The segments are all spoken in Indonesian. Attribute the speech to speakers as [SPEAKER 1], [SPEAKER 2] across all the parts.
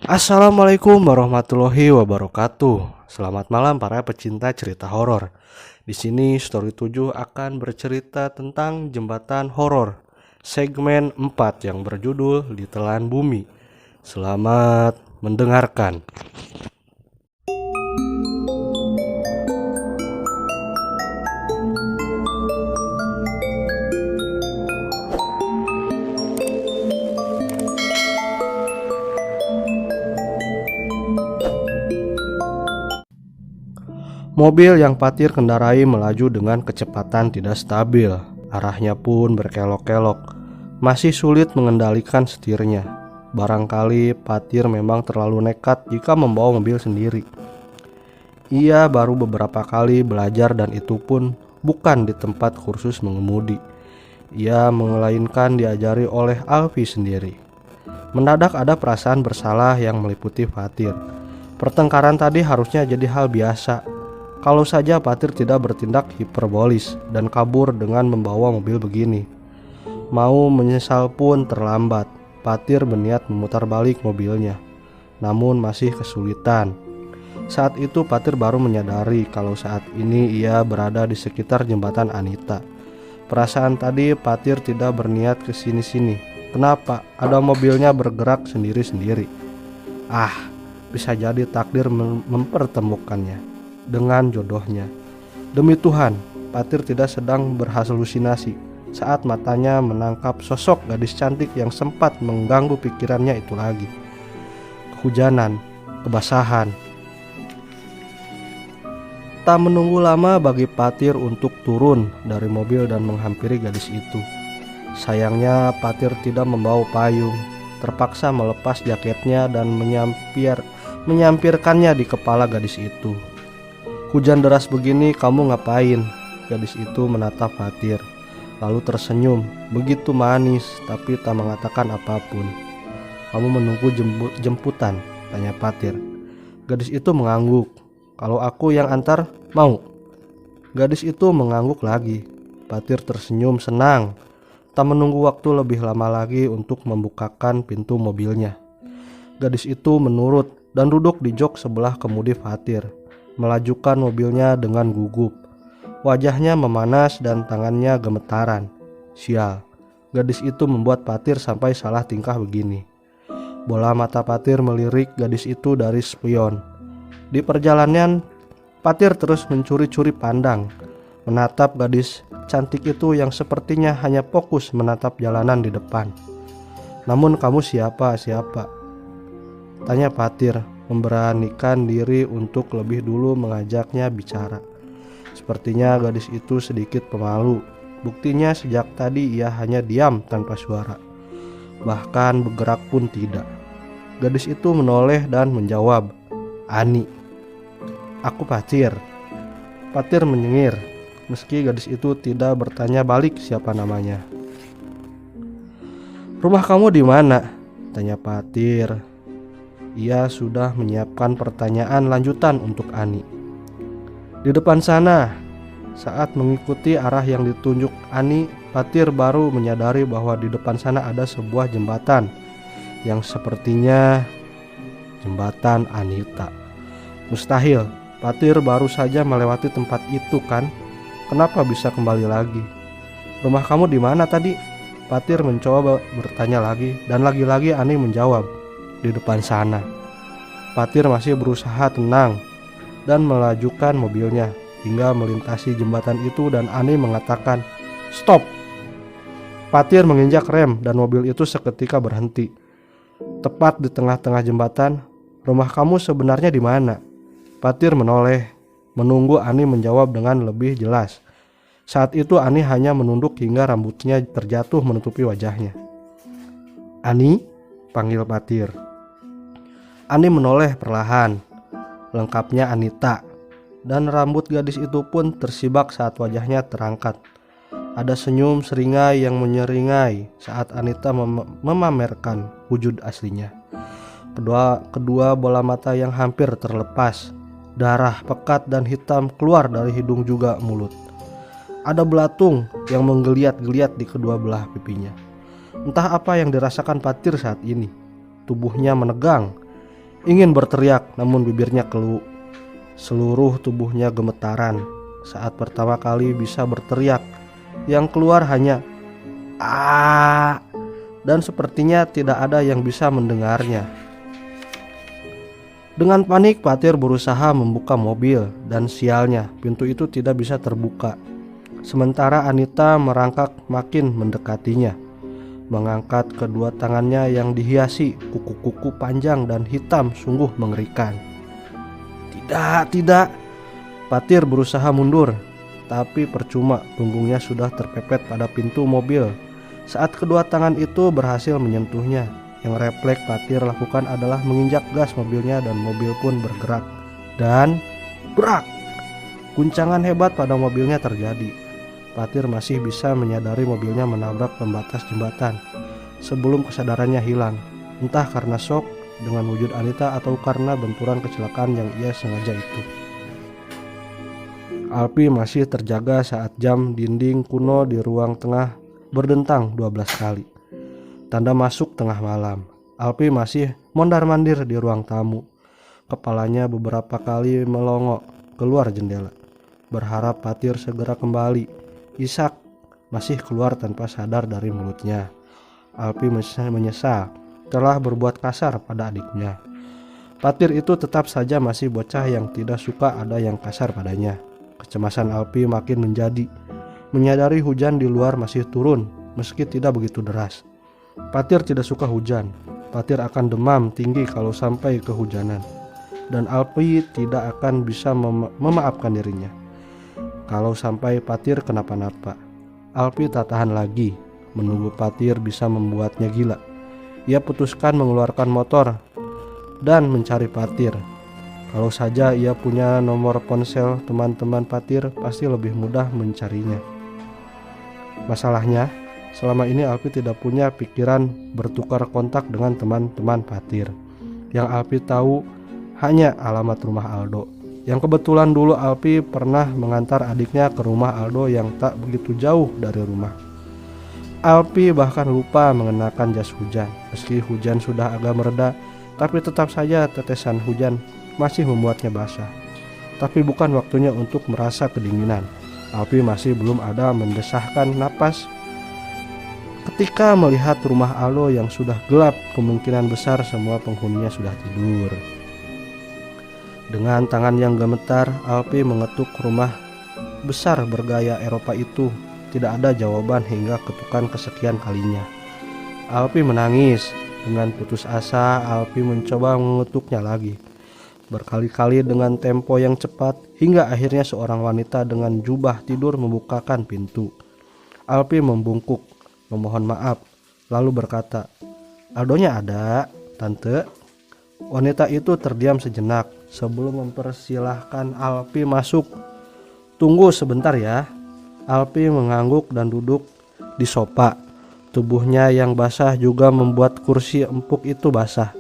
[SPEAKER 1] Assalamualaikum warahmatullahi wabarakatuh. Selamat malam para pecinta cerita horor. Di sini Story 7 akan bercerita tentang jembatan horor segmen 4 yang berjudul Ditelan Bumi. Selamat mendengarkan. Mobil yang Patir kendarai melaju dengan kecepatan tidak stabil. Arahnya pun berkelok-kelok. Masih sulit mengendalikan setirnya. Barangkali Patir memang terlalu nekat jika membawa mobil sendiri. Ia baru beberapa kali belajar dan itu pun bukan di tempat kursus mengemudi. Ia melainkan diajari oleh Alfi sendiri. Mendadak ada perasaan bersalah yang meliputi Patir. Pertengkaran tadi harusnya jadi hal biasa. Kalau saja Patir tidak bertindak hiperbolis dan kabur dengan membawa mobil begini. Mau menyesal pun terlambat. Patir berniat memutar balik mobilnya, namun masih kesulitan. Saat itu Patir baru menyadari kalau saat ini ia berada di sekitar jembatan Anita. Perasaan tadi Patir tidak berniat ke sini-sini. Kenapa? Ada mobilnya bergerak sendiri-sendiri. Bisa jadi takdir mempertemukannya dengan jodohnya. Demi Tuhan, Patir tidak sedang berhalusinasi saat matanya menangkap sosok gadis cantik yang sempat mengganggu pikirannya itu lagi. Kehujanan, kebasahan. Tak menunggu lama bagi Patir untuk turun dari mobil dan menghampiri gadis itu. Sayangnya Patir tidak membawa payung, terpaksa melepas jaketnya dan menyampirkannya di kepala gadis itu. Hujan deras begini kamu ngapain? Gadis itu menatap Patir, lalu tersenyum, begitu manis tapi tak mengatakan apapun. Kamu menunggu jemputan? Tanya Patir. Gadis itu mengangguk. Kalau aku yang antar, mau? Gadis itu mengangguk lagi. Patir tersenyum senang. Tak menunggu waktu lebih lama lagi untuk membukakan pintu mobilnya. Gadis itu menurut dan duduk di jok sebelah kemudi Patir, melajukan mobilnya dengan gugup. Wajahnya memanas dan tangannya gemetaran. Sial, gadis itu membuat Patir sampai salah tingkah begini. Bola mata Patir melirik gadis itu dari spion. Di perjalanan, Patir terus mencuri-curi pandang, menatap gadis cantik itu yang sepertinya hanya fokus menatap jalanan di depan. Namun kamu siapa? Tanya Patir, memberanikan diri untuk lebih dulu mengajaknya bicara. Sepertinya gadis itu sedikit pemalu. Buktinya sejak tadi ia hanya diam tanpa suara, bahkan bergerak pun tidak. Gadis itu menoleh dan menjawab, Ani. Aku Patir. Patir menyengir, meski gadis itu tidak bertanya balik siapa namanya. Rumah kamu di mana? Tanya Patir. Ia sudah menyiapkan pertanyaan lanjutan untuk Ani. Di depan sana. Saat mengikuti arah yang ditunjuk Ani, Patir baru menyadari bahwa di depan sana ada sebuah jembatan yang sepertinya jembatan Anita. Mustahil, Patir baru saja melewati tempat itu kan? Kenapa bisa kembali lagi? Rumah kamu di mana tadi? Patir mencoba bertanya lagi dan lagi-lagi Ani menjawab, di depan sana. Patir masih berusaha tenang dan melajukan mobilnya hingga melintasi jembatan itu dan Ani mengatakan, "Stop!" Patir menginjak rem dan mobil itu seketika berhenti. Tepat di tengah-tengah jembatan. Rumah kamu sebenarnya di mana? Patir menoleh, menunggu Ani menjawab dengan lebih jelas. Saat itu Ani hanya menunduk hingga rambutnya terjatuh menutupi wajahnya. Ani? Panggil Patir. Ani menoleh perlahan, lengkapnya Anita, dan rambut gadis itu pun tersibak saat wajahnya terangkat. Ada senyum seringai yang menyeringai saat Anita memamerkan wujud aslinya. Kedua bola mata yang hampir terlepas, darah pekat dan hitam keluar dari hidung juga mulut. Ada belatung yang menggeliat-geliat di kedua belah pipinya. Entah apa yang dirasakan Patir saat ini. Tubuhnya menegang. Ingin berteriak namun bibirnya keluh. Seluruh tubuhnya gemetaran. Saat pertama kali bisa berteriak, yang keluar hanya "Ah!" dan sepertinya tidak ada yang bisa mendengarnya. Dengan panik, Patir berusaha membuka mobil dan sialnya, pintu itu tidak bisa terbuka. Sementara Anita merangkak makin mendekatinya, mengangkat kedua tangannya yang dihiasi kuku-kuku panjang dan hitam sungguh mengerikan. Tidak. Patir berusaha mundur, tapi percuma, punggungnya sudah terpepet pada pintu mobil. Saat kedua tangan itu berhasil menyentuhnya, yang refleks Patir lakukan adalah menginjak gas mobilnya dan mobil pun bergerak. Dan brak! Guncangan hebat pada mobilnya terjadi. Patir masih bisa menyadari mobilnya menabrak pembatas jembatan sebelum kesadarannya hilang, entah karena shock dengan wujud Anita atau karena benturan kecelakaan yang ia sengaja itu. Alpi masih terjaga saat jam dinding kuno di ruang tengah berdentang 12 kali. Tanda masuk tengah malam. Alpi masih mondar-mandir di ruang tamu. Kepalanya beberapa kali melongok keluar jendela, berharap Patir segera kembali. Isak masih keluar tanpa sadar dari mulutnya. Alpi menyesal telah berbuat kasar pada adiknya. Patir itu tetap saja masih bocah yang tidak suka ada yang kasar padanya. Kecemasan Alpi makin menjadi, menyadari hujan di luar masih turun meski tidak begitu deras. Patir tidak suka hujan. Patir akan demam tinggi kalau sampai kehujanan. Dan Alpi tidak akan bisa memaafkan dirinya kalau sampai Patir kenapa-napa. Alpi tak tahan lagi menunggu Patir bisa membuatnya gila. Ia putuskan mengeluarkan motor dan mencari Patir. Kalau saja ia punya nomor ponsel teman-teman Patir, pasti lebih mudah mencarinya. Masalahnya, selama ini Alpi tidak punya pikiran bertukar kontak dengan teman-teman Patir. Yang Alpi tahu hanya alamat rumah Aldo, yang kebetulan dulu Alpi pernah mengantar adiknya ke rumah Aldo yang tak begitu jauh dari rumah. Alpi bahkan lupa mengenakan jas hujan. Meski hujan sudah agak mereda, tapi tetap saja tetesan hujan masih membuatnya basah. Tapi bukan waktunya untuk merasa kedinginan. Alpi masih belum ada mendesahkan napas ketika melihat rumah Aldo yang sudah gelap. Kemungkinan besar semua penghuninya sudah tidur. Dengan tangan yang gemetar, Alpi mengetuk rumah besar bergaya Eropa itu. Tidak ada jawaban hingga ketukan kesekian kalinya. Alpi menangis. Dengan putus asa, Alpi mencoba mengetuknya lagi, berkali-kali dengan tempo yang cepat, hingga akhirnya seorang wanita dengan jubah tidur membukakan pintu. Alpi membungkuk, memohon maaf, lalu berkata, "Aldonya ada, Tante." Wanita itu terdiam sejenak sebelum mempersilahkan Alpi masuk. "Tunggu sebentar ya." Alpi mengangguk dan duduk di sofa. Tubuhnya yang basah juga membuat kursi empuk itu basah.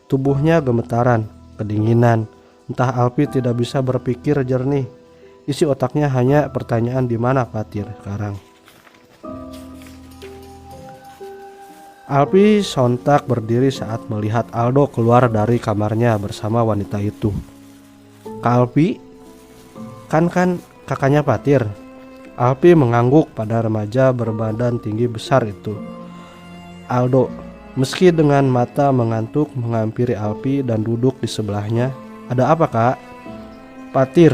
[SPEAKER 1] Tubuhnya gemetaran, kedinginan. Entah Alpi tidak bisa berpikir jernih. Isi otaknya hanya pertanyaan di mana Patir sekarang. Alpi sontak berdiri saat melihat Aldo keluar dari kamarnya bersama wanita itu. "Kak Alpi, kan kakaknya Patir." Alpi mengangguk pada remaja berbadan tinggi besar itu. Aldo, meski dengan mata mengantuk, menghampiri Alpi dan duduk di sebelahnya. "Ada apa, Kak?" "Patir.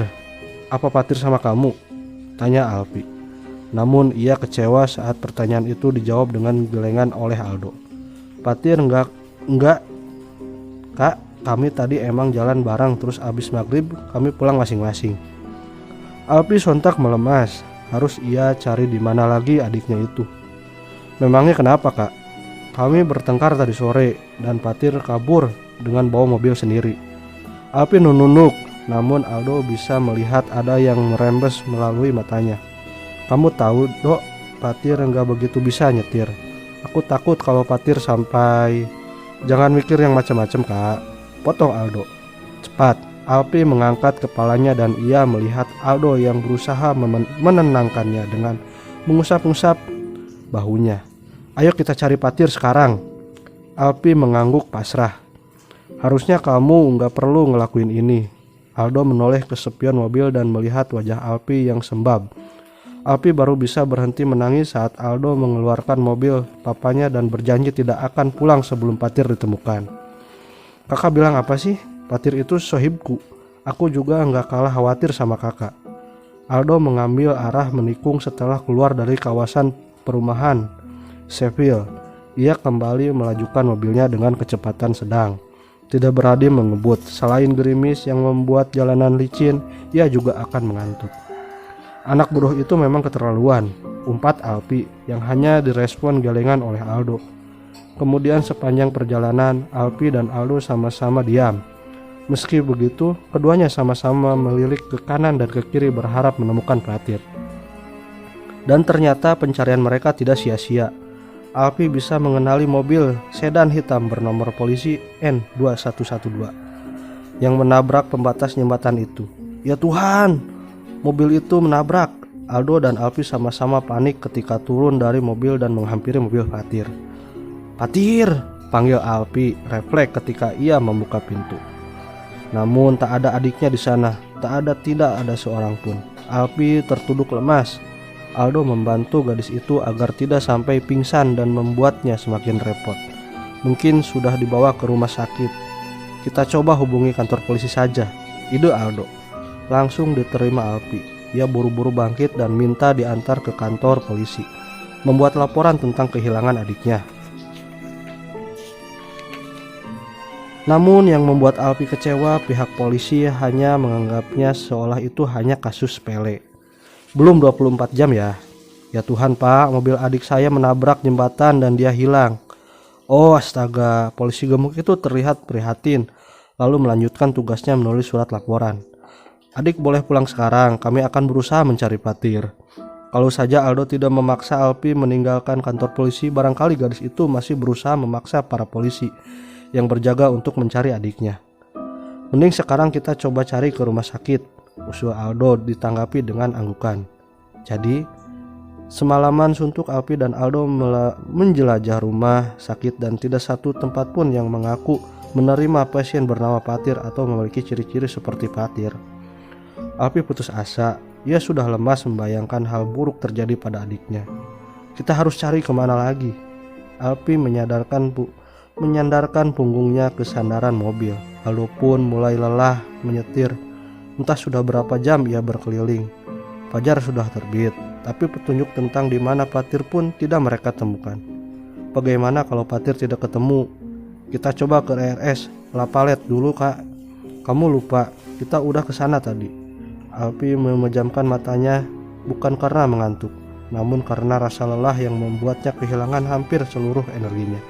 [SPEAKER 1] Apa Patir sama kamu?" tanya Alpi. Namun ia kecewa saat pertanyaan itu dijawab dengan gelengan oleh Aldo. "Patir enggak, Kak. Kami tadi emang jalan bareng, terus abis maghrib kami pulang masing-masing." Alpi sontak melemas. Harus ia cari di mana lagi adiknya itu. "Memangnya kenapa, Kak?" "Kami bertengkar tadi sore dan Patir kabur dengan bawa mobil sendiri." Alpi nunuk, namun Aldo bisa melihat ada yang merembes melalui matanya. "Kamu tahu, Dok, Patir enggak begitu bisa nyetir. Aku takut kalau Patir sampai..." "Jangan mikir yang macam-macam, Kak," potong Aldo. "Cepat." Alpi mengangkat kepalanya dan ia melihat Aldo yang berusaha menenangkannya dengan mengusap-ngusap bahunya. "Ayo kita cari Patir sekarang." Alpi mengangguk pasrah. Harusnya kamu nggak perlu ngelakuin ini. Aldo menoleh ke spion mobil dan melihat wajah Alpi yang sembab. Alpi baru bisa berhenti menangis saat Aldo mengeluarkan mobil papanya dan berjanji tidak akan pulang sebelum Patir ditemukan. Kakak bilang apa sih? Patir itu sohibku. Aku juga nggak kalah khawatir sama kakak. Aldo mengambil arah menikung setelah keluar dari kawasan perumahan Seville. Ia kembali melajukan mobilnya dengan kecepatan sedang. Tidak berani mengebut. Selain gerimis yang membuat jalanan licin, ia juga akan mengantuk. Anak bodoh itu memang keterlaluan, umpat Alpi yang hanya direspon gelengan oleh Aldo. Kemudian sepanjang perjalanan, Alpi dan Aldo sama-sama diam. Meski begitu, keduanya sama-sama melirik ke kanan dan ke kiri berharap menemukan Patir. Dan ternyata pencarian mereka tidak sia-sia. Alpi bisa mengenali mobil sedan hitam bernomor polisi N2112 yang menabrak pembatas jembatan itu. Ya Tuhan, mobil itu menabrak. Aldo dan Alpi sama-sama panik ketika turun dari mobil dan menghampiri mobil Patir. Patir, panggil Alpi refleks ketika ia membuka pintu. Namun tak ada adiknya di sana, tidak ada seorang pun. Alpi tertunduk lemas. Aldo membantu gadis itu agar tidak sampai pingsan dan membuatnya semakin repot. Mungkin sudah dibawa ke rumah sakit. Kita coba hubungi kantor polisi saja, ide Aldo. Langsung diterima Alpi. Ia buru-buru bangkit dan minta diantar ke kantor polisi, membuat laporan tentang kehilangan adiknya. Namun yang membuat Alpi kecewa, pihak polisi hanya menganggapnya seolah itu hanya kasus sepele. Belum 24 jam ya. Ya Tuhan Pak, mobil adik saya menabrak jembatan dan dia hilang. Oh astaga, polisi gemuk itu terlihat prihatin, lalu melanjutkan tugasnya menulis surat laporan. Adik boleh pulang sekarang, kami akan berusaha mencari Patir. Kalau saja Aldo tidak memaksa Alpi meninggalkan kantor polisi, barangkali gadis itu masih berusaha memaksa para polisi yang berjaga untuk mencari adiknya. Mending sekarang kita coba cari ke rumah sakit, usul Aldo ditanggapi dengan anggukan. Jadi, semalaman suntuk Alpi dan Aldo menjelajah rumah sakit dan tidak satu tempat pun yang mengaku menerima pasien bernama Patir atau memiliki ciri-ciri seperti Patir. Alpi putus asa, ia sudah lemas membayangkan hal buruk terjadi pada adiknya. Kita harus cari kemana lagi? Alpi menyandarkan punggungnya ke sandaran mobil. Aldo pun mulai lelah menyetir. Entah sudah berapa jam ia berkeliling. Fajar sudah terbit, tapi petunjuk tentang di mana Patir pun tidak mereka temukan. Bagaimana kalau Patir tidak ketemu? Kita coba ke RS La Palette dulu kak. Kamu lupa, kita udah ke sana tadi. Alpi memejamkan matanya bukan karena mengantuk, namun karena rasa lelah yang membuatnya kehilangan hampir seluruh energinya.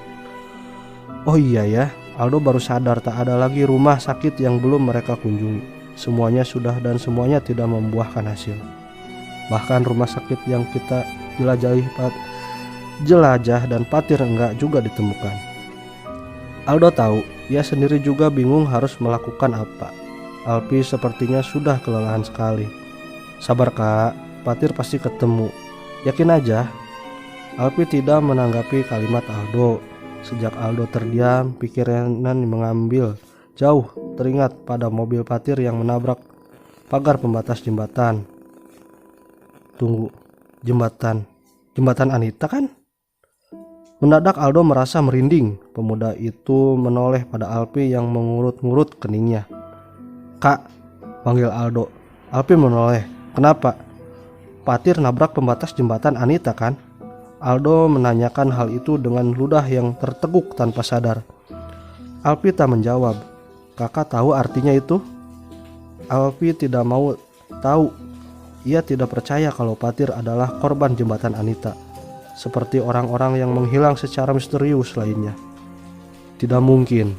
[SPEAKER 1] Oh iya ya, Aldo baru sadar tak ada lagi rumah sakit yang belum mereka kunjungi. Semuanya sudah dan semuanya tidak membuahkan hasil. Bahkan rumah sakit yang kita jelajah dan Patir enggak juga ditemukan. Aldo tahu, ia sendiri juga bingung harus melakukan apa. Alpi sepertinya sudah kelelahan sekali. Sabar kak, Patir pasti ketemu. Yakin aja. Alpi tidak menanggapi kalimat Aldo. Sejak Aldo terdiam, pikirannya mengambil jauh teringat pada mobil Patir yang menabrak pagar pembatas jembatan. Tunggu, jembatan Anita kan? Mendadak Aldo merasa merinding. Pemuda itu menoleh pada Alpi yang mengurut-ngurut keningnya. Kak, panggil Aldo. Alpi menoleh. Kenapa? Patir nabrak pembatas jembatan Anita kan? Aldo menanyakan hal itu dengan ludah yang terteguk tanpa sadar. Alpi tak menjawab. Kakak tahu artinya itu? Alpi tidak mau tahu. Ia tidak percaya kalau Patir adalah korban jembatan Anita, seperti orang-orang yang menghilang secara misterius lainnya. Tidak mungkin.